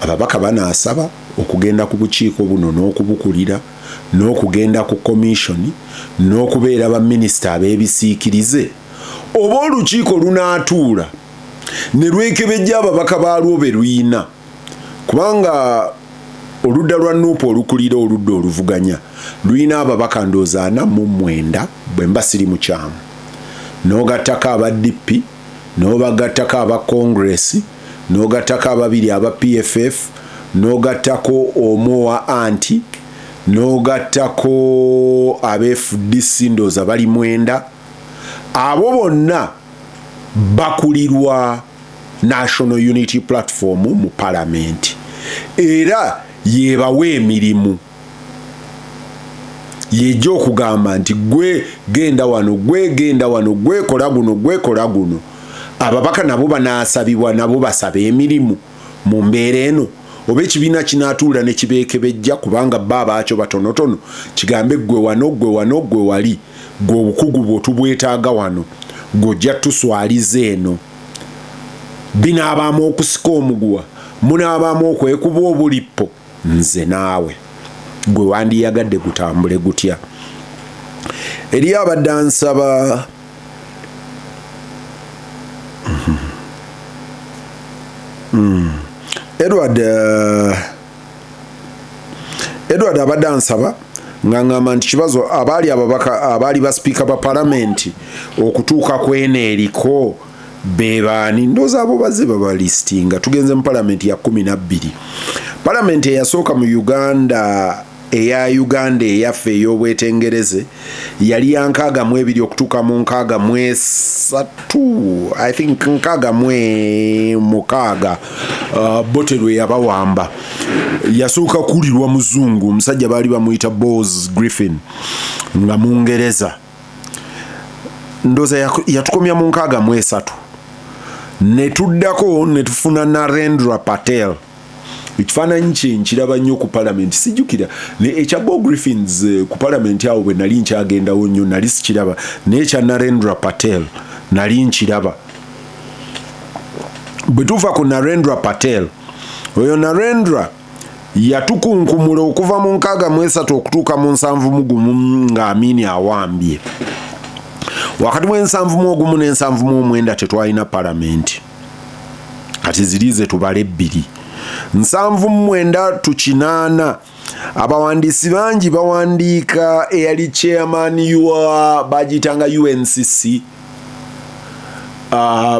ababaka banaasaba okugenda ku bukiiko buno n'okubukulira n'okugenda ku komishoni n'okubeera baminisita ab'ebisiikirize oba olukiiko lunaatuula ne lwekebejja ababaka baalwo be luyina kubanga oludda lwa Nuupu olukulira oludda oluvuganya luyina ababaka ndooza 49 bwe mba siri mukyamu n'ogattako aba DP n'obagattako aba Congress n'ogattako ababiri aba PFF n'ogattako omu wa anti n'ogattako aba FDC ndooza bali 9 abo bonna bakulirwa National Unity Platform mu parliament era yebawa emirimu yejo okugamba nti gwe genda wano gwe genda wano gwe kola guno gwe kola guno ababaka nabo banaasabibwa nabo basaba emirimu mu mbeera eno oba ekibiina kinaatuula ne kibeekebejja kubanga baba akyo batonotono kigambe gwe wano gwe wano gwe wali gwe obukugu bwotubwetaaga wano gojja tuswaliza eno binaabaamu okusika omuguwa munaabaamu okwekuba obulipo nze naawe gwe wandiyagadde gutambule gutya eri abadde ansaba Edward abadde ansaba ngangamba nti kibazo abaali ababaka abaali baspiika ba palamenti okutuuka kweno eriko bebaani ndooza abo bazze babalistinga tugenze mu palamenti ya 12 palamenti eyasooka mu Uganda eyaffe ey'obwetengereze yali ya 62 okutuuka mu 63 I think 66 Botelwe yabawamba yasooka kulirwa muzungu omusajja baali bamuyita Bose Griffin nga Mungereza ndooza yatukomya mu 63 ne tuddako ne tufuna Narendra Patel ekifaananyi kye nkiraba nnyo ku palamenti sijjukira ekya Bo Griffins ku palamenti awo bwe nali nkyagendawo nnyo nali sikiraba naye ekya Narendra Patel nali nkiraba bwe tuva ku Narendra Patel oyo Narendra yatukunkumula okuva mu 63 okutuuka mu 71 nga Amini awambye wakati mu 71 ne 79 tetwalina palamenti kati zirize tubale 2 79 tukinana abawandiisi bangi bawandiika eyali chairman wa bagitanga UNCC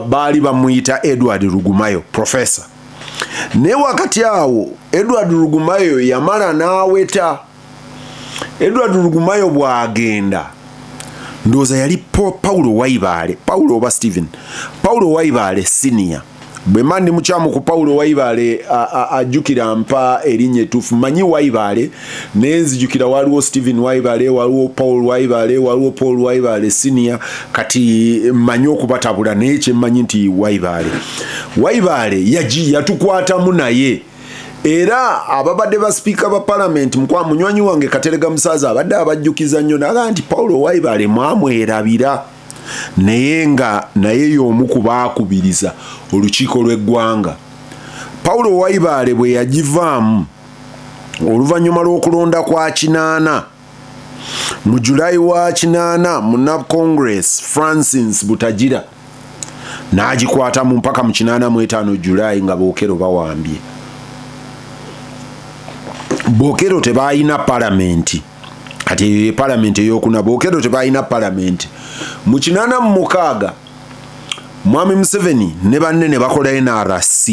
baali bamuyita Edward Rugumayo professor ne wakati awo Edward Rugumayo yamala naweta Edward Rugumayo bwagenda ndoza yali Paulo Waibale Paulo oba Stephen Paulo Waibale senior bwe mandi mukyamu ku Paulo Waibale ajukira mpa erinye tufu manyi Waibale nenzijukira waliwo Stephen Waibale waliwo Paul Waibale waliwo Paul Waibale senior kati manyi okubatabula neche manyi nti Waibale yatukwatamu naye era ababadde ba speaker ba parliament mukwa munywanyi wange Katerega Musaza abadde abajjukiza nnyo naga nti Paulo Waibale mwamwerabira naye y'omu ku baakubiriza olukiiko lw'eggwanga. Paulo Waibale bwe yagivaamu oluvannyuma lw'okulonda kwa 8 mu Julayi wa 8 muna Congress Francis Butagira n'agikwata mu mpaka mu 85 Julayi nga Bookero bawambye. Bookero tebalina palamenti kati palamenti ey'okuna Bookero tebalina palamenti mu 86 Mwami Museveni ne banne ne bakola NRC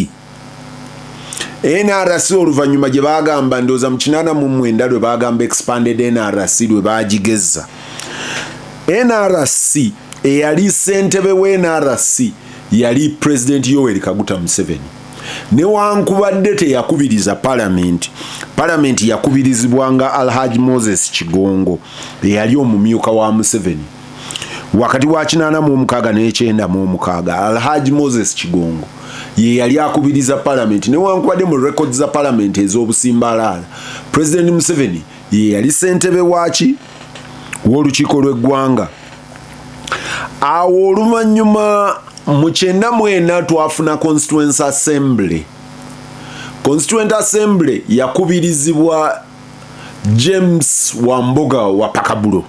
oluvannyuma gye bagamba ndooza mu 89 lwe bagamba expanded NRC lwe bagigeza. NRC eyali ssentebe w'NRC yali President Yoweri Kaguta Museveni. Newankubadde teyakubiriza palamenti yakubirizibwanga Alhaji Moses Kigongo eyali omumyuka wa Museveni wakati wa 86 n'e96. Alhaji Moses Kigongo ye yali akubiriza palamenti newankubadde mu records za palamenti ez'obusimbalaala President Museveni ye yali ssentebe waki w'olukiiko lw'eggwanga. Awo oluvannyuma mu 94 twafuna Constituent Assembly yakubirizibwa James Wamboga wa Pakabulo.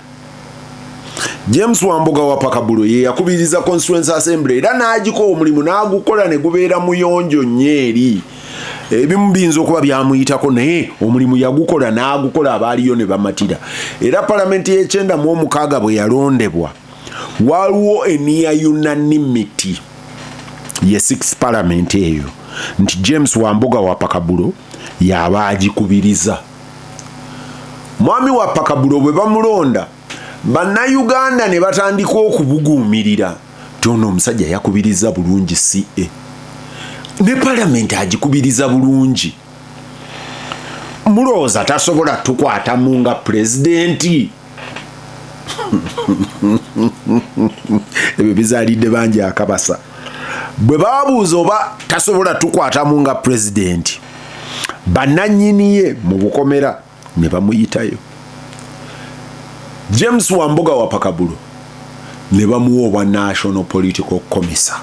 James Wamboga wa Pakabulo ye yakubiriza Constituent Assembly era n'agiko omulimu n'agukola ne gubeera muyonjo nyeeri. Ebimu biyinza okuba byamuyitako naye omulimu yagukola n'agukola abaaliyo ne bamatira. Era palamenti y'e96 bwe yalondebwa waliwo near unanimity ye 6th parliament eyo nti James Wamboga wa Pakabulo yaba agikubiriza. Mwami wa Pakabulo bwe bamulonda Bannayuganda ne batandika okubuguumirira tono omusajja yakubiriza bulungi CA ne palamenti agikubiriza bulungi. Mulowooza tasobola tukwatamu nga pulezidenti? Ebyo bizaalidde bangi akabasa. Bwe babuuza oba tasobola tukwatamu nga pulezidenti, bannannyini ye mu bukomera ne bamuyitayo. James Wamboga wa Pakabulo ne bamuwa obwa National Political Commissar.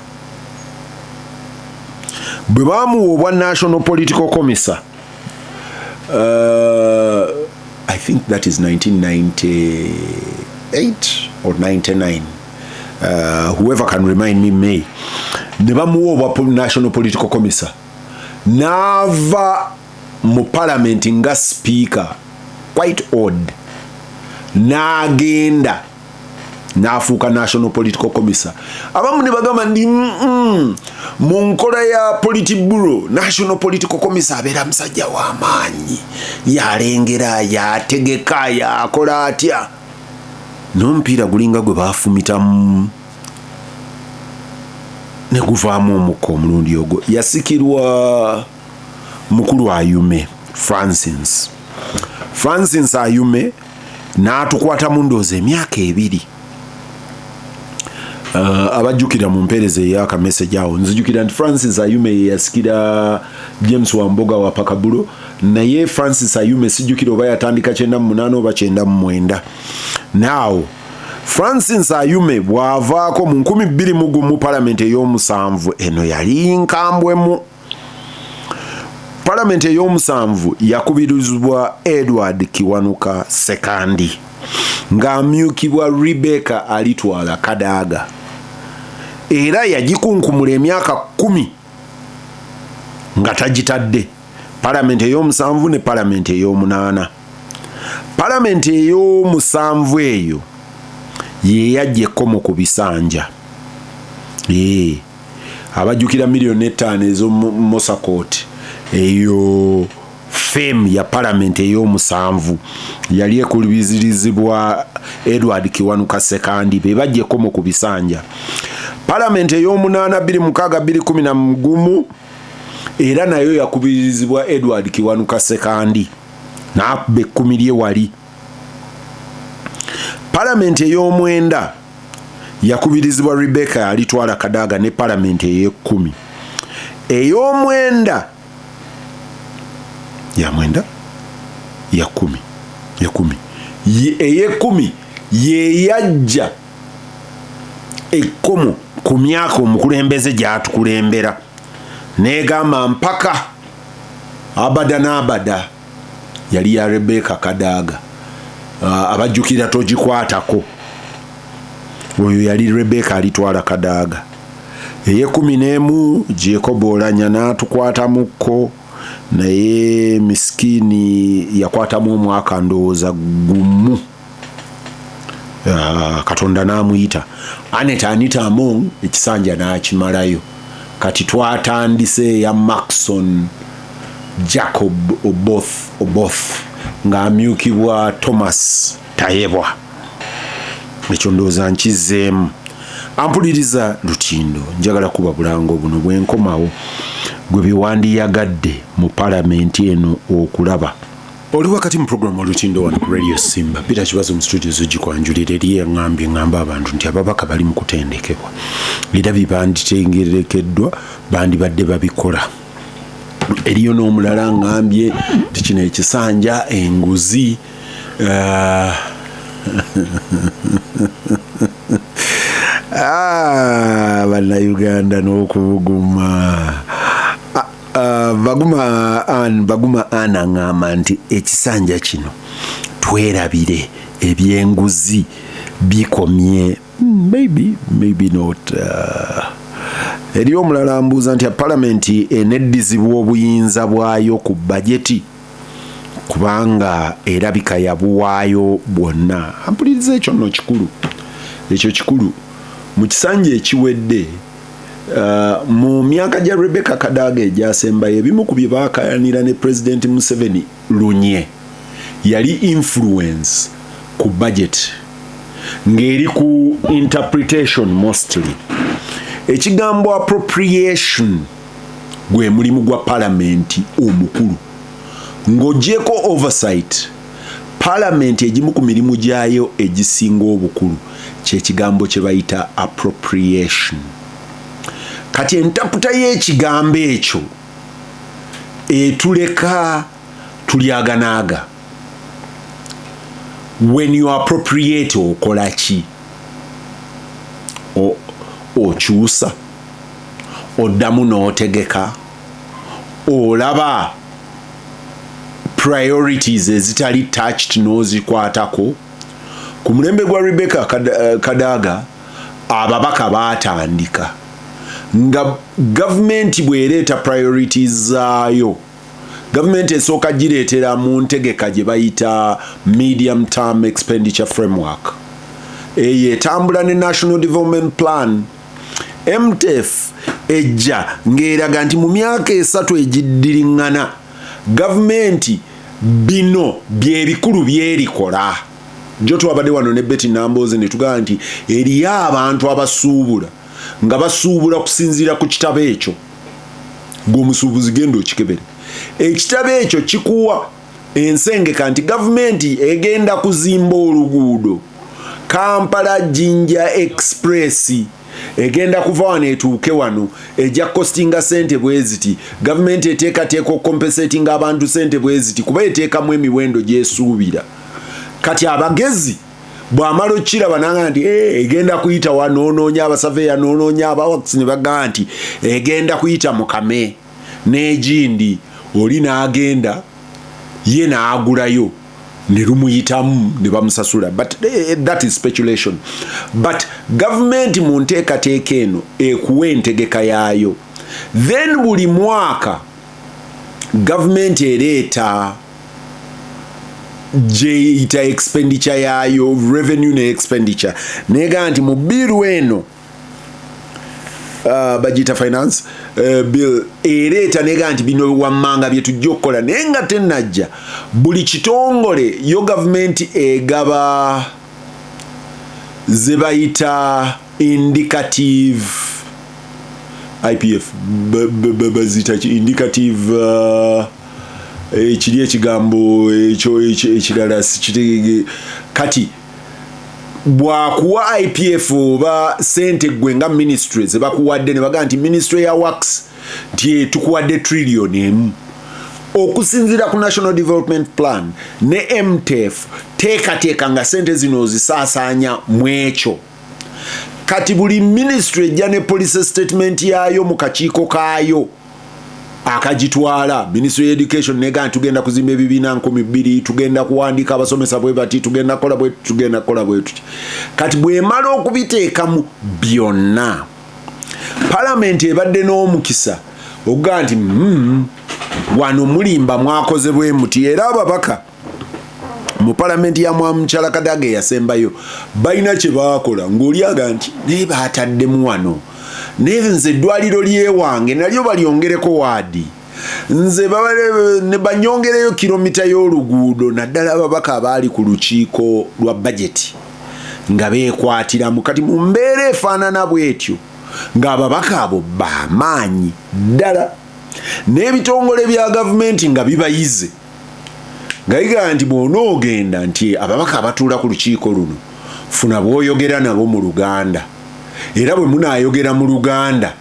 Bwe bamuwa obwa National Political Commissar, I think that is 1998 or 99. Whoever can remind me may. Ne bamuwa obwa National Political Commissar. N'ava mu parliament nga speaker. Quite odd. N'agenda n'afuuka National Political Commissar. Abamu ne bagamba ndi mu nkola ya Politburo National Political Commissar abeera musajja w'amaanyi, yalengera, yategeka, yakola atya. N'omupiira gulinga gwe baafumitamu ne guvaamu omukka omulundi ogwo. Yasikirwa mukulu Ayume Francis Ayume n'atukwata mu ndoozi emyaka 2. Abajjukira mu mpeereza ey'akameseji awo nzijukira nti Francis Ayume ye yasikira James Wamboga wa Pakabulo, naye Francis Ayume sijjukira oba yatandika 98 oba 99. Now Francis Ayume bw'avaako mu 2001 palamenti ey'omusanvu eno yali nkambwemu. Palamenti ey'omusanvu yakubirizibwa Edward Kiwanuka Sekandi ng'amyukibwa Rebecca Alitwala Kadaga era yagikunkumula emyaka 10 nga tagitadde. Palamenti ey'omusanvu ne palamenti ey'omunaana. Palamenti ey'omusanvu eyo ye yajja ekkomo ku bisanja. Abajjukira miliyoni 5 ez'Mosakot eyo fame ya palamenti ey'omusanvu yali ekubirizibwa Edward Kiwanuka Sekandi be bajja ekkomo ku bisanja. Palamenti ey'omunaana 26-2011 era nayo yakubirizibwa Edward Kiwanuka Sekandi n'akuba 10 lye wali. Palamenti ey'omwenda yakubirizibwa Rebecca Alitwala Kadaga ne palamenti ey'e10. Ey'omwenda ya mwenda ya kumi ey'ekumi ye yajja ekkomo ku myaka omukulembeze gy'atukulembera n'egamba mpaka abada n'abada yali ya Rebecca Kadaga. Abajjukira togikwatako, oyo yali Rebecca alitwala Kadaga. Ey'ekumi Jacob Olanya n'atukwatamuko, naye miskini yakwatamu omwaka ndowooza gumu. Katonda n'amuyita. Anita Among ekisanja n'akimalayo. Kati twatandise ya Maxon Jacob Oboth ng'amyukibwa Thomas Tayebwa. Ekyo ndowooza nkizeemu. Ampuliriza Lutindo, njagala kuba bulango buno bwenkomawo gwe biwandiyagadde mu palamenti eno okulaba. Oli wakati mu programu Lutindo wano ku Radio Simba. Peter Kibazo mu studio zigikwanjulira eri ngamba abantu nti ababaka bali mu kutendekebwa. Era bibanditengerekeddwa bandibadde babikola. Eriyo n'omulala ngambye nti kino ekisanja enguzi Bannayuganda n'okubuguma. Baguma Ana ngamba nti ekisanja kino twerabire ebyenguzi bikomye. Maybe not. Eriyo omulala ambuuza nti palamenti eneddizibwa obuyinza bwayo ku bajeti kubanga erabika yabuwaayo bwonna. Ampuliriza ekyo nno kikulu. Ekyo kikulu. Mu kisanja ekiwedde mu myaka gya Rebecca Kadaga egyasembayo ebimu ku bye baakayanira ne President Museveni lunye yali influence ku budget ng'eri ku interpretation mostly. Ekigambo appropriation gwe mulimu gwa palamenti omukulu. Ng'ogyeko oversight, palamenti egimu ku mirimu gyayo egisinga obukulu kyekigambo kye bayita appropriation. Kati entaputa y'ekigambo ekyo etuleka tulyaganaaga. When you appropriate okola ki? Okyusa, oddamu n'otegeka, olaba priorities ezitali touched n'ozikwatako. Ku mulembe gwa Rebecca Kadaga ababaka baatandika nga gavumenti bw'ereeta priorities zaayo, gavumenti esooka gireetera mu ntegeka gye bayita medium term expenditure framework. Eyo etambula ne National Development Plan. MTF ejja ng'eraga nti mu myaka 3 egiddiriŋŋana gavumenti bino byebikulu byerikola. Jo twabadde wano ne Betty Namboze ne tugamba nti eriyo abantu abasuubula nga basuubula kusinziira ku kitabo ekyo. Gw'omusuubuzi genda okikebere. Ekitabo ekyo kikuwa ensengeka nti gavumenti egenda kuzimba oluguudo Kampala Jinja Express egenda kuva wano etuuke wano ejja costinga sente bweziti. Gavumenti eteekateeka compensating abantu sente bweziti kuba eteekamu emiwendo gyesuubira. Kati abagezi bw'amala okiraba nanga nti egenda kuyita wanoononya abasaveya noonoonya abawakisi ne bagamba nti egenda kuyita Mukame n'egindi oli n'agenda ye n'agulayo ne lumuyitamu ne bamusasula. But that is speculation. But government mu nteekateeka eno ekuwa entegeka yaayo. Then buli mwaka government ereeta jeyita expenditure yaayo, revenue ne expenditure. Nega nti mu bill eno budget finance bill ereeta nega nti bino wammanga bye tujja okukola naye nga tennajja buli kitongole yo gavumenti egaba ze bayita indicative IPF bazita indicative ekiri ekigambo ekyo ekirala sikitegege. Kati bwakuwa IPF oba sente gwe nga ministry ze bakuwadde ne baga nti ministry ya works nti tukuwadde trillion emu okusinzira ku National Development Plan ne MTF teeka nga sente zino zisaasanya mwekyo. Kati buli ministry ejja ne police statement yaayo mu kakiiko kaayo akagitwala. Ministry of Education nega tugenda kuzimba ebibiina 200, tugenda kuwandiika abasomesa bwe bati, tugenda kola bwe tuti. Kati bwe mala okubiteeka mu byonna, Parliament ebadde n'omukisa ogga nti wano mulimba mwakoze bwe muti, era ababaka mu Parliament ya Mwamukyala Kadaga yasembayo balina kye baakola ng'olyaga nti naye baataddemu wano. Nze eddwaliro lyewange nalyo balyongereko waadi, nze ne banyongereyo kilomita y'oluguudo. Naddala ababaka abaali ku lukiiko lwa budget nga beekwatiramu. Kati mu mbeera efaanana bw'etyo ng'ababaka abo b'amaanyi ddala, n'ebitongole bya gavumenti nga bibayize, nga yiga nti bw'onoogenda nti ababaka abatuula ku lukiiko luno funa bw'oyogera nabo mu Luganda, era bwe munaayogera mu Luganda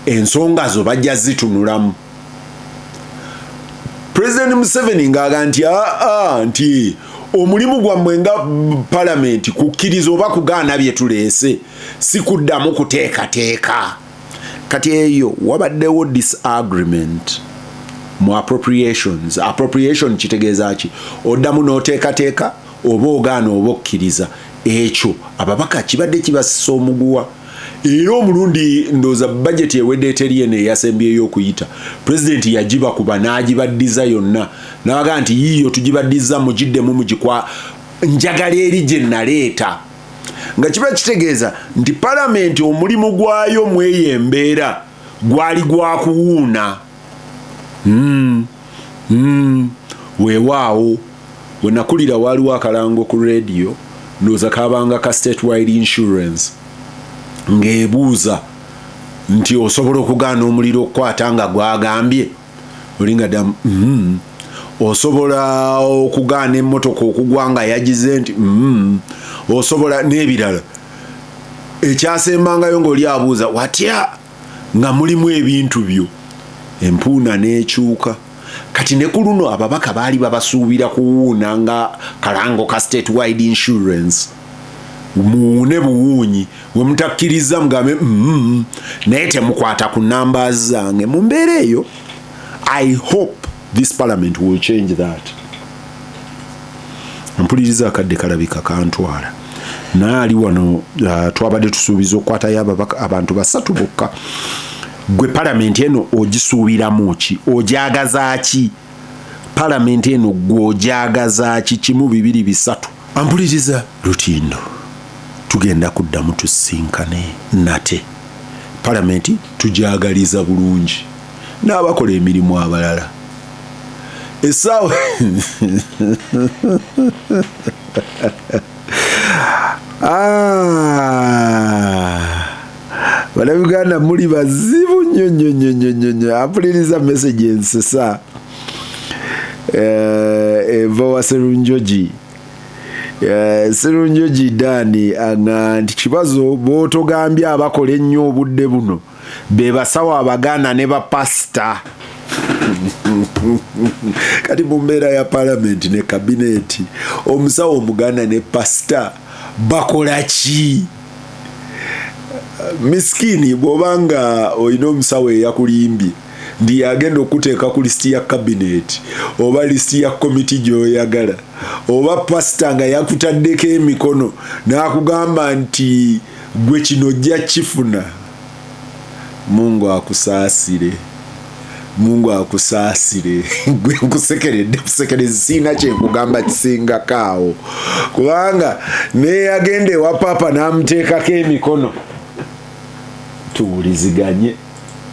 ensonga zo bajja zitunulamu. President Museveni ng'aga nti nti omulimu gwammwe nga Parliament kukkiriza oba kugaana bye tuleese, si kuddamu kuteekateeka. Kati eyo wabaddewo disagreement mu appropriations. Appropriation kitegeeza ki? Oddamu n'oteekateeka oba ogaana oba okkiriza. Ekyo ababaka kibadde kibasisa omuguwa. Era omulundi ndooza budget ewedde eteriye neyasembyeyo okuyita, President yagibakuba n'agibaddiza yonna, n'aga nti yiyo tugibaddiza mugiddemu mugikwa njagala eri gye naleeta. Nga kiba kitegeeza nti Parliament omulimu gwayo mweyo embeera gwali gwa kuwuuna. Weewaawo we nakulira waaliwo akalango ku radio ndooza kabanga ka statewide insurance ng'ebuuza nti osobola okugaana omuliro okukwata nga gwagambye, olinga ddamu osobola okugaana emmotoka okugwa nga yagize nti osobola n'ebirala. Ekyasembangayo ng'oli abuuza watya nga mulimu ebintu byo, empuuna n'ekyuka. Kati ne ku luno ababaka baali babasuubira kuwuuna nga kalango ka statewide insurance, muwuune buwuunyi, we mutakkiriza mugambe naye temukwata ku numbers zange. Mu mbeera eyo I hope this Parliament will change that. Mpuliriza akadde kalabika kantwala naye ali wano. Twabadde tusuubiza okukwatayo ababaka abantu 3 bokka. Gwe Parliament eno ogisuubiramu ki? Ojagaza ki? Parliament eno gw'ojagaza ki? 1, 2, 3. Ampuliriza Lutindo, tugenda kuddamu tusinkane nate. Parliament tujagaliza bulungi n'abakola emirimu abalala. Essaawa Bannayuganda muli bazibu nnyo. Ampuliriza message ensesa eva wa Serunjoji. Serunjoji Dani anga nti kibazo bw'otogambye abakola ennyo obudde buno be basawo abagaana ne bapasita. Kati mu mbeera ya Parliament ne Cabinet omusawo omuganda ne pasita bakola ki? Miskini bw'obanga olina omusawo eyakulimbye ndi agenda okuteeka ku listi ya Cabinet oba listi ya committee gy'oyagala, oba pasita nga yakutaddeko emikono n'akugamba nti gwe kino ojja kifuna. Mungu akusaasire. Gwe nkusekereze siina kye nkugamba kisinga kaawo, kubanga neeyagenda ewa papa n'amuteekako emikono. Tuwuliziganye.